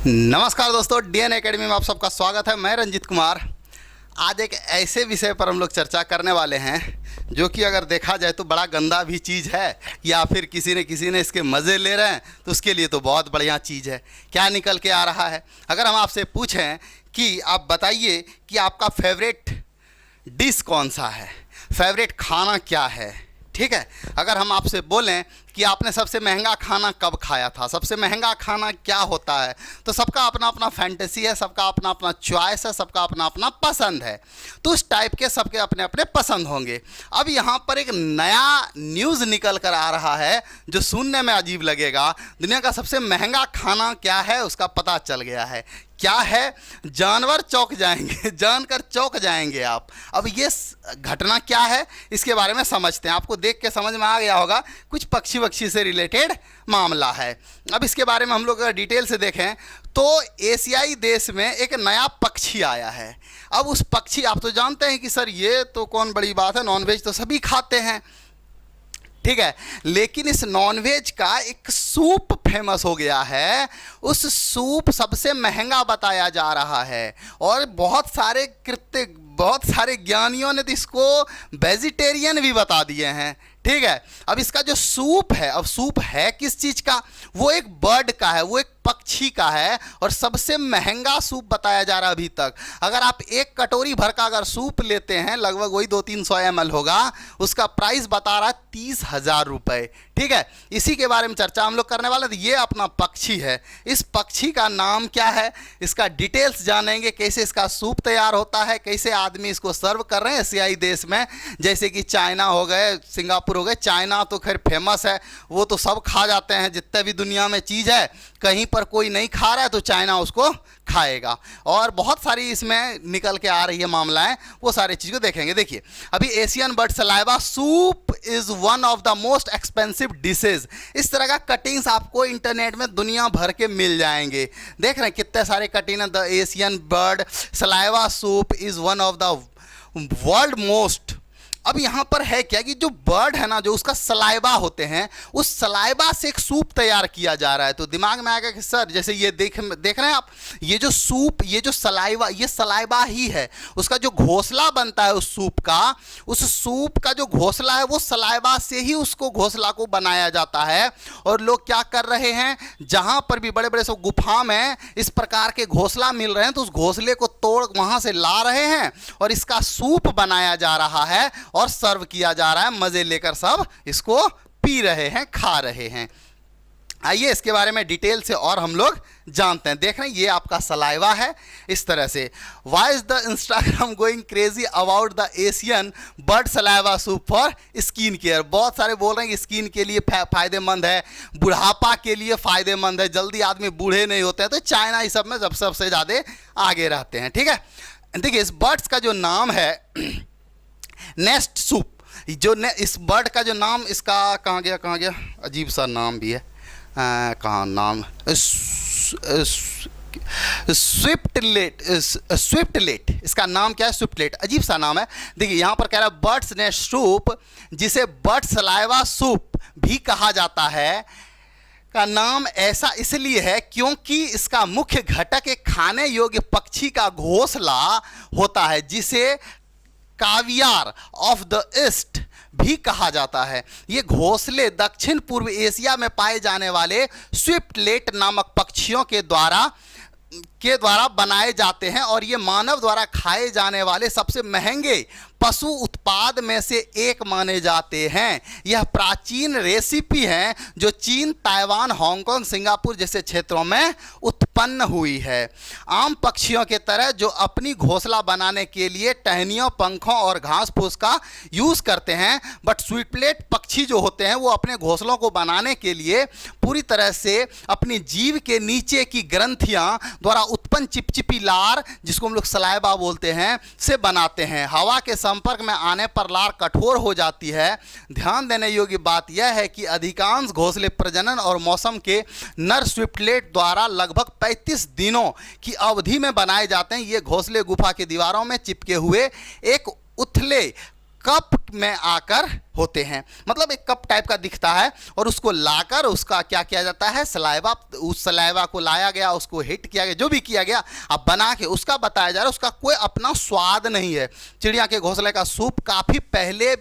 नमस्कार दोस्तों, DN academy में आप सबका स्वागत है। मैं रंजीत कुमार। आज एक ऐसे विषय पर हम लोग चर्चा करने वाले हैं जो कि अगर देखा जाए तो बड़ा गंदा भी चीज़ है, या फिर किसी ने इसके मज़े ले रहे हैं तो उसके लिए तो बहुत बढ़िया चीज़ है। क्या निकल के आ रहा है? अगर हम आपसे पूछें कि आप बताइए कि आपका फेवरेट डिश कौन सा है, फेवरेट खाना क्या है, ठीक है। अगर हम आपसे बोलें कि आपने सबसे महंगा खाना कब खाया था, सबसे महंगा खाना क्या होता है, तो सबका अपना अपना फैंटेसी है, सबका अपना अपना चॉइस है, सबका अपना अपना पसंद है। तो उस टाइप के सबके अपने अपने पसंद होंगे। अब यहाँ पर एक नया न्यूज़ निकल कर आ रहा है जो सुनने में अजीब लगेगा। दुनिया का सबसे महंगा खाना क्या है उसका पता चल गया है। क्या है? जानवर चौंक जाएंगे, जानकर चौंक जाएंगे आप। अब ये घटना क्या है इसके बारे में समझते हैं। आपको देख के समझ में आ गया होगा, कुछ पक्षी से रिलेटेड मामला है। अब इसके बारे में हम लोग अगर डिटेल से देखें तो एशियाई देश में एक नया पक्षी आया है। अब उस पक्षी, आप तो जानते हैं कि सर ये तो कौन बड़ी बात है, नॉनवेज तो सभी खाते हैं, ठीक है। लेकिन इस नॉनवेज का एक सूप फेमस हो गया है। उस सूप सबसे महंगा बताया जा रहा है और बहुत सारे ज्ञानियों ने तो इसको वेजिटेरियन भी बता दिए हैं, ठीक है। अब इसका जो सूप है, अब सूप है किस चीज़ का? वो एक बर्ड का है, वो एक पक्षी का है और सबसे महंगा सूप बताया जा रहा है अभी तक। अगर आप एक कटोरी भर का अगर सूप लेते हैं, लगभग वही 200-300 ml होगा, उसका प्राइस बता रहा है 30,000 रुपये, ठीक है। इसी के बारे में चर्चा हम लोग करने वाले। तो ये अपना पक्षी है। इस पक्षी का नाम क्या है, इसका डिटेल्स जानेंगे, कैसे इसका सूप तैयार होता है, कैसे आदमी इसको सर्व कर रहे हैं एशियाई देश में, जैसे कि चाइना हो गए, सिंगापुर हो गए। चाइना तो खैर फेमस है, वो तो सब खा जाते हैं। जितने भी दुनिया में चीज़ है, कहीं पर कोई नहीं खा रहा है तो चाइना उसको खाएगा। और बहुत सारी इसमें निकल के आ रही है मामलाएं, वो सारी चीज़ को देखेंगे। देखिए, अभी Asian bird saliva soup is one of the most expensive dishes. इस तरह का कटिंग्स आपको इंटरनेट में दुनिया भर के मिल जाएंगे। देख रहे हैं कितने सारे कटिंग है। The Asian bird saliva soup is one of the world most. अब यहाँ पर है क्या कि जो बर्ड है ना, जो उसका सलाइवा होते हैं, उस सलाइवा से एक सूप तैयार किया जा रहा है। तो दिमाग में आएगा कि सर जैसे ये देख रहे हैं आप, ये जो सूप, ये जो सलाइवा, ये सलाइवा ही है। उसका जो घोंसला बनता है उस सूप का, उस सूप का जो घोंसला है वो सलाइवा से ही उसको घोंसला को बनाया जाता है। और लोग क्या कर रहे हैं, जहाँ पर भी बड़े बड़े सब गुफा में इस प्रकार के घोंसला मिल रहे हैं तो उस घोंसले को तोड़ वहाँ से ला रहे हैं और इसका सूप बनाया जा रहा है और सर्व किया जा रहा है। मजे लेकर सब इसको पी रहे हैं, खा रहे हैं। आइए इसके बारे में डिटेल से और हम लोग जानते हैं। देख रहे हैं ये आपका सलाइवा है इस तरह से। Why is the Instagram going crazy about the Asian bird saliva soup for skin care? बहुत सारे बोल रहे हैं कि स्किन के लिए फायदेमंद है, बुढ़ापा के लिए फायदेमंद है, जल्दी आदमी बूढ़े नहीं होते हैं। तो चाइना इस सब में सबसे ज़्यादा आगे रहते हैं, ठीक है। देखिए, इस बर्ड्स का जो नाम है नेस्ट सूप, जो इस बर्ड का जो नाम, इसका कहाँ गया, अजीब सा नाम भी है, कहाँ नाम, स्विफ्टलेट, इसका नाम क्या है? स्विफ्टलेट, अजीब सा नाम है। देखिए यहाँ पर कह रहा है बर्ड्स नेस्ट सूप, जिसे बर्ड सलाइवा सूप भी कहा जाता है, का नाम ऐसा इसलिए है क्योंकि इसका मुख्य घटक एक खाने योग्य पक्षी का घोंसला होता है, जिसे कावियार ऑफ द ईस्ट भी कहा जाता है। ये घोंसले दक्षिण पूर्व एशिया में पाए जाने वाले स्विफ्टलेट नामक पक्षियों के द्वारा बनाए जाते हैं और ये मानव द्वारा खाए जाने वाले सबसे महंगे पशु उत्पाद में से एक माने जाते हैं। यह प्राचीन रेसिपी है जो चीन, ताइवान, हांगकांग, सिंगापुर जैसे क्षेत्रों में उत्पन्न हुई है। आम पक्षियों के तरह जो अपनी घोंसला बनाने के लिए टहनियों, पंखों और घास फूस का यूज़ करते हैं, बट स्विफ्टलेट पक्षी जो होते हैं वो अपने घोंसलों को बनाने के लिए पूरी तरह से अपनी जीभ के नीचे की ग्रंथियां द्वारा उत्पन्न चिपचिपी लार, जिसको हम लोग सलाइवा बोलते हैं, से बनाते हैं। हवा के संपर्क में आने पर लार कठोर हो जाती है। ध्यान देने योग्य बात यह है कि अधिकांश घोंसले प्रजनन और मौसम के नर स्विफ्टलेट द्वारा लगभग 35 दिनों की अवधि में बनाए जाते हैं। ये घोंसले गुफा की दीवारों में चिपके हुए एक उथले कप में आकर होते हैं, मतलब एक कप टाइप का दिखता है और उसको लाकर उसका क्या किया जाता है, सलाइवा, उस सलाइवा को लाया गया, उसको हिट किया गया, जो भी किया गया, अब बना के उसका बताया जा रहा है, उसका कोई अपना स्वाद नहीं है। चिड़िया के घोंसले का सूप काफ़ी पहले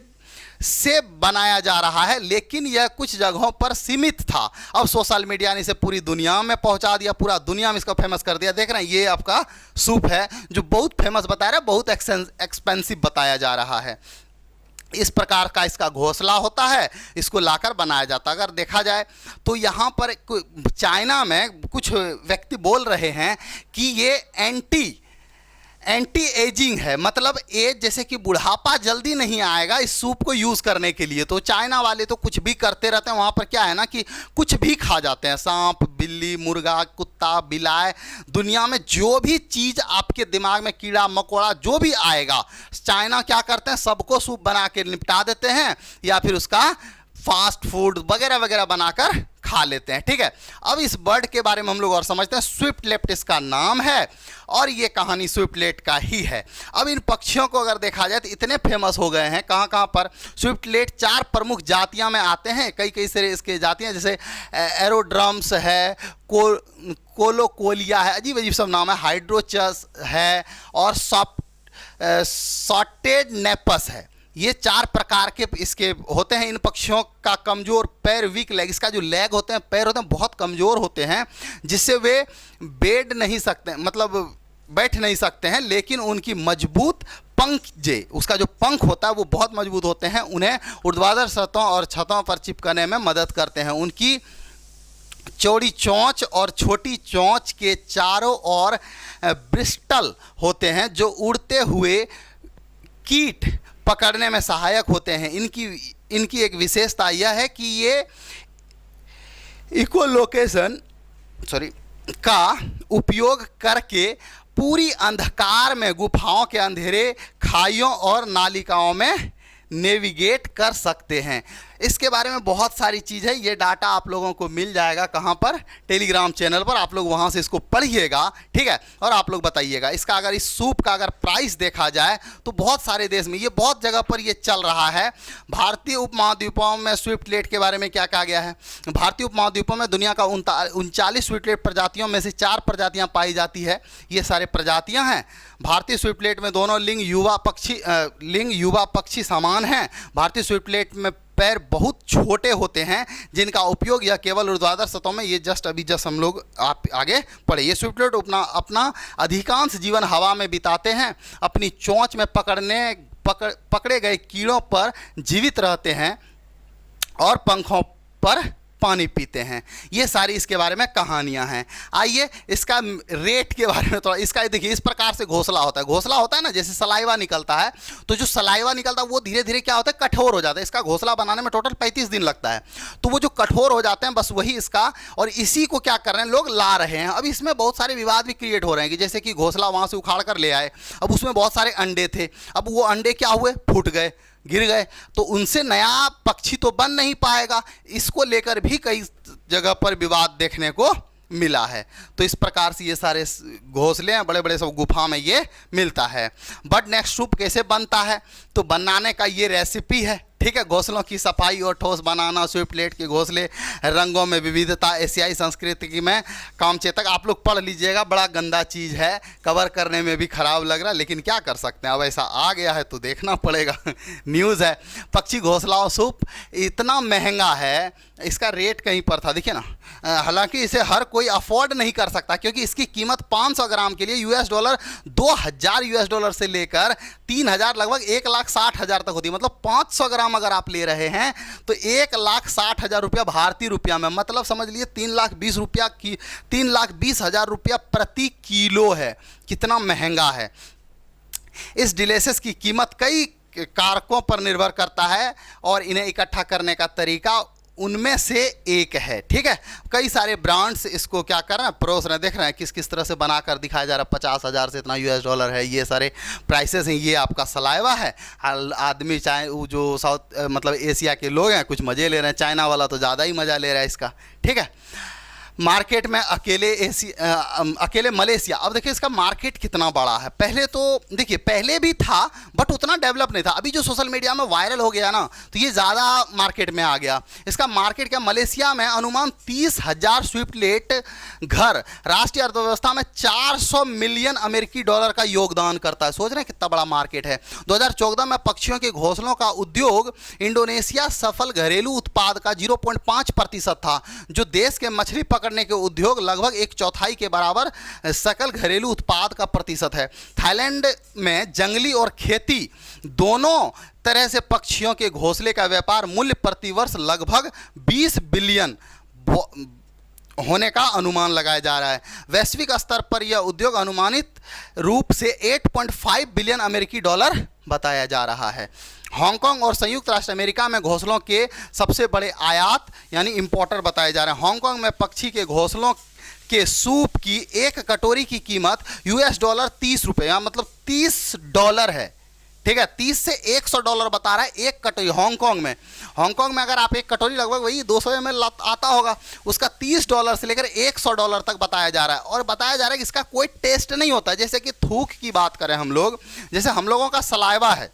से बनाया जा रहा है, लेकिन यह कुछ जगहों पर सीमित था। अब सोशल मीडिया ने इसे पूरी दुनिया में पहुंचा दिया, पूरा दुनिया में इसको फेमस कर दिया। देख रहे हैं ये आपका सूप है जो बहुत फेमस बताया रहा है, बहुत एक्सपेंसिव बताया जा रहा है। इस प्रकार का इसका घोंसला होता है, इसको लाकर बनाया जाता है। अगर देखा जाए तो यहाँ पर चाइना में कुछ व्यक्ति बोल रहे हैं कि ये एंटी एजिंग है, मतलब एज जैसे कि बुढ़ापा जल्दी नहीं आएगा इस सूप को यूज़ करने के लिए। तो चाइना वाले तो कुछ भी करते रहते हैं, वहाँ पर क्या है ना कि कुछ भी खा जाते हैं, सांप, बिल्ली, मुर्गा, कुत्ता, बिलाए, दुनिया में जो भी चीज़ आपके दिमाग में, कीड़ा मकोड़ा जो भी आएगा, चाइना क्या करते हैं, सबको सूप बना के निपटा देते हैं या फिर उसका फास्ट फूड वगैरह वगैरह बनाकर खा लेते हैं। ठीक है, अब इस बर्ड के बारे में हम लोग और समझते हैं। स्विफ्टलेट इसका नाम है और ये कहानी स्विफ्टलेट का ही है। अब इन पक्षियों को अगर देखा जाए तो इतने फेमस हो गए हैं, कहाँ कहाँ पर स्विफ्टलेट 4 प्रमुख जातियां में आते हैं, कई कई सारे इसके जातियां, जैसे एरोड्रम्स है, कोलोकोलिया है, अजीब अजीब सब नाम है, हाइड्रोचस है और सॉर्टेड नेपस है। ये 4 प्रकार के इसके होते हैं। इन पक्षियों का कमज़ोर पैर, वीक लेग, इसका जो लेग होते हैं, पैर होते हैं, बहुत कमज़ोर होते हैं, जिससे वे बैठ नहीं सकते हैं, लेकिन उनकी मजबूत पंख उसका जो पंख होता है वो बहुत मजबूत होते हैं, उन्हें ऊर्ध्वाधर सतहों और छतों पर चिपकने में मदद करते हैं। उनकी चौड़ी चोंच और छोटी चोंच के चारों ओर ब्रिस्टल होते हैं जो उड़ते हुए कीट पकड़ने में सहायक होते हैं। इनकी एक विशेषता यह है कि ये इकोलोकेशन का उपयोग करके पूरी अंधकार में गुफाओं के अंधेरे खाइयों और नालिकाओं में नेविगेट कर सकते हैं। इसके बारे में बहुत सारी चीज़ है, ये डाटा आप लोगों को मिल जाएगा कहाँ पर, टेलीग्राम चैनल पर, आप लोग वहाँ से इसको पढ़िएगा। ठीक है, और आप लोग बताइएगा इसका, अगर इस सूप का अगर प्राइस देखा जाए तो बहुत सारे देश में, ये बहुत जगह पर ये चल रहा है। भारतीय उपमहाद्वीपों में स्विफ्टलेट के बारे में क्या कहा गया है, भारतीय उपमहाद्वीपों में दुनिया का 39 स्विफ्टलेट प्रजातियों में से 4 प्रजातियाँ पाई जाती है। ये सारे प्रजातियाँ हैं। भारतीय स्विफ्टलेट में दोनों लिंग युवा पक्षी समान हैं। भारतीय स्विफ्टलेट में पैर बहुत छोटे होते हैं, जिनका उपयोग यह केवल ऊर्ध्वाधर सतहों में, ये जस्ट हम लोग आप आगे पढ़े। ये स्विफ्टलेट अपना अधिकांश जीवन हवा में बिताते हैं, अपनी चोंच में पकड़े गए कीड़ों पर जीवित रहते हैं और पंखों पर पानी पीते हैं। ये सारी इसके बारे में कहानियां हैं। आइए इसका रेट के बारे में थोड़ा, इसका देखिए, इस प्रकार से घोंसला होता है ना, जैसे सलाइवा निकलता है, तो जो सलाइवा निकलता है वो धीरे धीरे क्या होता है, कठोर हो जाता है। इसका घोंसला बनाने में टोटल 35 दिन लगता है। तो वो जो कठोर हो जाते हैं, बस वही इसका, और इसी को क्या कर रहे हैं, लोग ला रहे हैं। अब इसमें बहुत सारे विवाद भी क्रिएट हो रहे हैं कि जैसे कि घोंसला वहाँ से उखाड़ कर ले आए, अब उसमें बहुत सारे अंडे थे, अब वो अंडे क्या हुए, फूट गए, गिर गए, तो उनसे नया पक्षी तो बन नहीं पाएगा। इसको लेकर भी कई जगह पर विवाद देखने को मिला है। तो इस प्रकार से ये सारे घोंसले हैं, बड़े बड़े सब गुफा में ये मिलता है। बट नेक्स्ट सूप कैसे बनता है, तो बनाने का ये रेसिपी है। ठीक है, घोंसलों की सफाई और ठोस बनाना, स्विफ्टलेट के घोंसले, रंगों में विविधता, एशियाई संस्कृति में कामचेतक, आप लोग पढ़ लीजिएगा, बड़ा गंदा चीज़ है, कवर करने में भी ख़राब लग रहा है, लेकिन क्या कर सकते हैं, अब ऐसा आ गया है तो देखना पड़ेगा। न्यूज़ है। पक्षी घोंसला और सूप इतना महंगा है, इसका रेट कहीं पर था, देखिए ना, हालांकि इसे हर कोई अफोर्ड नहीं कर सकता, क्योंकि इसकी कीमत 500 ग्राम के लिए $20 $2000 से लेकर 3000, लगभग 1,60,000 तक होती है। मतलब 500 ग्राम अगर आप ले रहे हैं तो 1,60,000 रुपया भारतीय रुपया में, मतलब समझ लिए 3,20,000 रुपया प्रति किलो है। कितना महंगा है। इस डिलेशियस की कीमत कई कारकों पर निर्भर करता है और इन्हें इकट्ठा करने का तरीका उनमें से एक है। ठीक है, कई सारे ब्रांड्स इसको क्या कर रहे हैं, परोस रहे हैं, देख रहे हैं किस किस तरह से बनाकर दिखाया जा रहा है। 50,000 से इतना $, है, ये सारे प्राइसेस हैं। ये आपका सलाइवा है। आदमी चाहे वो जो मतलब एशिया के लोग हैं कुछ मज़े ले रहे हैं, चाइना वाला तो ज़्यादा ही मज़ा ले रहा है इसका। ठीक है, मार्केट में अकेले मलेशिया। अब देखिए इसका मार्केट कितना बड़ा है। पहले तो देखिए पहले भी था बट उतना डेवलप नहीं था। अभी जो सोशल मीडिया में वायरल हो गया ना तो ये ज़्यादा मार्केट में आ गया। इसका मार्केट क्या, मलेशिया में अनुमान 30,000 स्वीटलेट घर राष्ट्रीय अर्थव्यवस्था में 400 मिलियन अमेरिकी डॉलर का योगदान करता है। सोच रहे हैं कितना बड़ा मार्केट है। 2014 में पक्षियों के घोंसलों का उद्योग इंडोनेशिया सफल घरेलू उत्पाद का 0.5% था, जो देश के मछली पकड़ने के उद्योग लगभग 1/4 के बराबर सकल घरेलू उत्पाद का प्रतिशत है। थाईलैंड में जंगली और खेती दोनों तरह से पक्षियों के घोंसले का व्यापार मूल्य प्रतिवर्ष लगभग 20 बिलियन होने का अनुमान लगाया जा रहा है। वैश्विक स्तर पर यह उद्योग अनुमानित रूप से 8.5 बिलियन अमेरिकी डॉलर बताया जा रहा है। हांगकांग और संयुक्त राष्ट्र अमेरिका में घोंसलों के सबसे बड़े आयात यानी इंपोर्टर बताए जा रहे हैं। हांगकांग में पक्षी के घोंसलों के सूप की एक कटोरी की कीमत $30 या मतलब $30 है। ठीक है, 30 से $100 बता रहा है एक कटोरी हांगकांग में। हांगकांग में अगर आप एक कटोरी लगभग वही 200 ml आता होगा, उसका $30 से लेकर $100 तक बताया जा रहा है। और बताया जा रहा है कि इसका कोई टेस्ट नहीं होता। जैसे कि थूक की बात करें हम लोग, जैसे हम लोगों का सलाइवा है,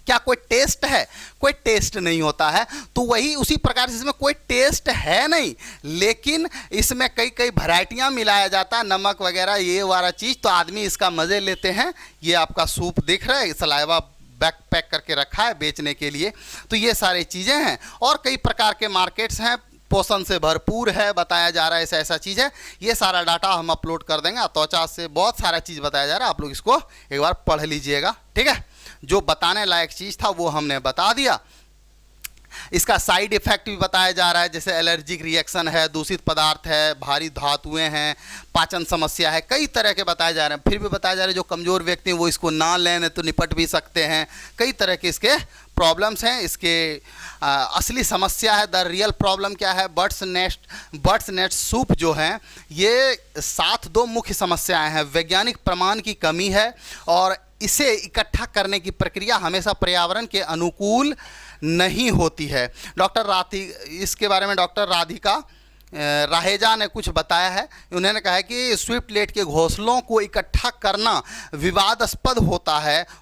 क्या कोई टेस्ट है? कोई टेस्ट नहीं होता है। तो वही उसी प्रकार से इसमें कोई टेस्ट है नहीं, लेकिन इसमें कई कई वैरायटियां मिलाया जाता है, नमक वगैरह ये वाला चीज़, तो आदमी इसका मज़े लेते हैं। ये आपका सूप दिख रहा है, सलाइवा बैक पैक करके रखा है बेचने के लिए। तो ये सारी चीज़ें हैं और कई प्रकार के मार्केट्स हैं, पोषण से भरपूर है बताया जा रहा है, ऐसा ऐसा चीज़ है। ये सारा डाटा हम अपलोड कर देंगे। त्वचा से बहुत सारा चीज़ बताया जा रहा है, आप लोग इसको एक बार पढ़ लीजिएगा। ठीक है, जो बताने लायक चीज़ था वो हमने बता दिया। इसका साइड इफेक्ट भी बताया जा रहा है, जैसे एलर्जिक रिएक्शन है, दूषित पदार्थ है, भारी धातुएं हैं, पाचन समस्या है, कई तरह के बताए जा रहे हैं। फिर भी बताया जा रहा है जो कमज़ोर व्यक्ति हैं वो इसको ना लें तो निपट भी सकते हैं। कई तरह के इसके प्रॉब्लम्स हैं। इसके असली समस्या है, द रियल प्रॉब्लम क्या है, बर्ड्स नेस्ट सूप जो हैं ये 7 मुख्य समस्याएं हैं। वैज्ञानिक प्रमाण की कमी है और इसे इकट्ठा करने की प्रक्रिया हमेशा पर्यावरण के अनुकूल नहीं होती है। इसके बारे में डॉक्टर राधिका राहेजा ने कुछ बताया है। उन्होंने कहा है कि स्वीटलेट के घोंसलों को इकट्ठा करना विवादास्पद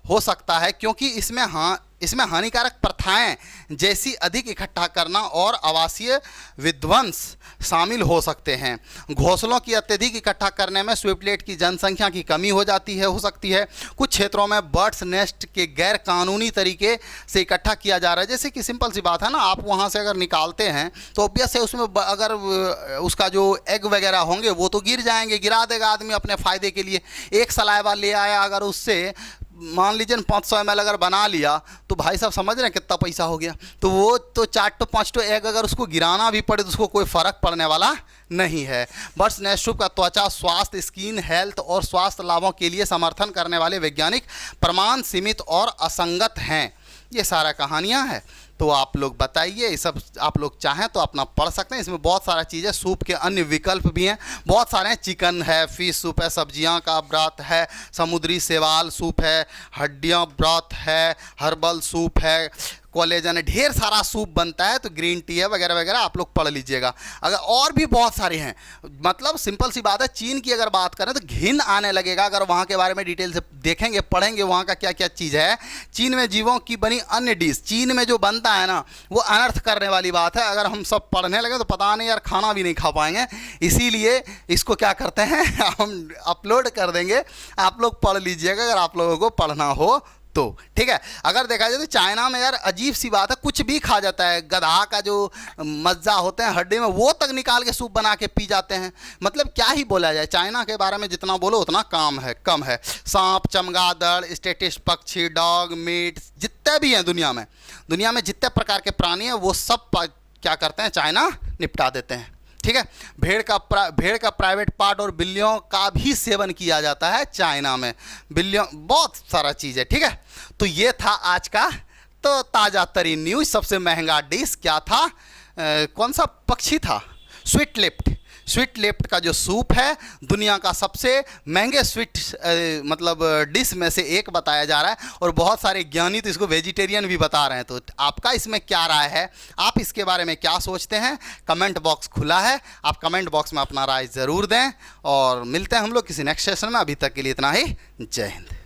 हो सकता है क्योंकि इसमें हानिकारक प्रथाएं जैसी अधिक इकट्ठा करना और आवासीय विध्वंस शामिल हो सकते हैं। घोंसलों की अत्यधिक इकट्ठा करने में स्वीटलेट की जनसंख्या की कमी हो सकती है। कुछ क्षेत्रों में बर्ड्स नेस्ट के गैर कानूनी तरीके से इकट्ठा किया जा रहा है। जैसे कि सिंपल सी बात है ना, आप वहाँ से अगर निकालते हैं तो ऑब्वियस है उसमें अगर उसका जो एग वगैरह होंगे वो तो गिर जाएंगे, गिरा देगा आदमी अपने फ़ायदे के लिए। एक सलाइवा ले आया, अगर उससे मान लीजिए 500 ml अगर बना लिया तो भाई साहब समझ रहे हैं कितना पैसा हो गया। तो वो तो 4-5 एग अगर उसको गिराना भी पड़े तो उसको कोई फ़र्क पड़ने वाला नहीं है। बर्ड्स नेस्ट सूप का त्वचा स्वास्थ्य, स्किन हेल्थ और स्वास्थ्य लाभों के लिए समर्थन करने वाले वैज्ञानिक प्रमाण सीमित और असंगत हैं। ये सारा कहानियाँ हैं। तो आप लोग बताइए, ये सब आप लोग चाहें तो अपना पढ़ सकते हैं। इसमें बहुत सारा चीज़ है। सूप के अन्य विकल्प भी हैं, बहुत सारे हैं। चिकन है, फिश सूप है, सब्जियां का ब्रॉथ है, समुद्री शैवाल सूप है, हड्डियां ब्रॉथ है, हर्बल सूप है, कोलेजन है, ढेर सारा सूप बनता है। तो ग्रीन टी है वगैरह वगैरह, आप लोग पढ़ लीजिएगा। अगर और भी बहुत सारे हैं, मतलब सिंपल सी बात है, चीन की अगर बात करें तो घिन आने लगेगा अगर वहाँ के बारे में डिटेल से देखेंगे, पढ़ेंगे वहाँ का क्या क्या चीज़ है। चीन में जीवों की बनी अन्य डिश, चीन में जो बनता है ना वो अनर्थ करने वाली बात है। अगर हम सब पढ़ने लगे तो पता नहीं यार, खाना भी नहीं खा पाएंगे। इसीलिए इसको क्या करते हैं हम अपलोड कर देंगे, आप लोग पढ़ लीजिएगा अगर आप लोगों को पढ़ना हो तो। ठीक है, अगर देखा जाए तो चाइना में यार अजीब सी बात है, कुछ भी खा जाता है। गधा का जो मज्जा होते हैं हड्डी में, वो तक निकाल के सूप बना के पी जाते हैं। मतलब क्या ही बोला जाए, चाइना के बारे में जितना बोलो उतना कम है। सांप, चमगादड़, स्टेटिस्ट पक्षी, डॉग मीट, जितने भी हैं दुनिया में जितने प्रकार के प्राणी हैं वो सब क्या करते हैं, चाइना निपटा देते हैं। ठीक है, भेड़ का प्राइवेट पार्ट और बिल्लियों का भी सेवन किया जाता है चाइना में। बिल्लियों, बहुत सारा चीज़ है। ठीक है, तो ये था आज का तो ताज़ा तरीन न्यूज़। सबसे महंगा डिश क्या था, कौन सा पक्षी था, स्वीट लेफ्ट का जो सूप है दुनिया का सबसे महंगे स्वीट मतलब डिश में से एक बताया जा रहा है, और बहुत सारे ज्ञानी तो इसको वेजिटेरियन भी बता रहे हैं। तो आपका इसमें क्या राय है, आप इसके बारे में क्या सोचते हैं? कमेंट बॉक्स खुला है, आप कमेंट बॉक्स में अपना राय ज़रूर दें, और मिलते हैं हम लोग किसी नेक्स्ट सेशन में। अभी तक के लिए इतना ही। जय हिंद।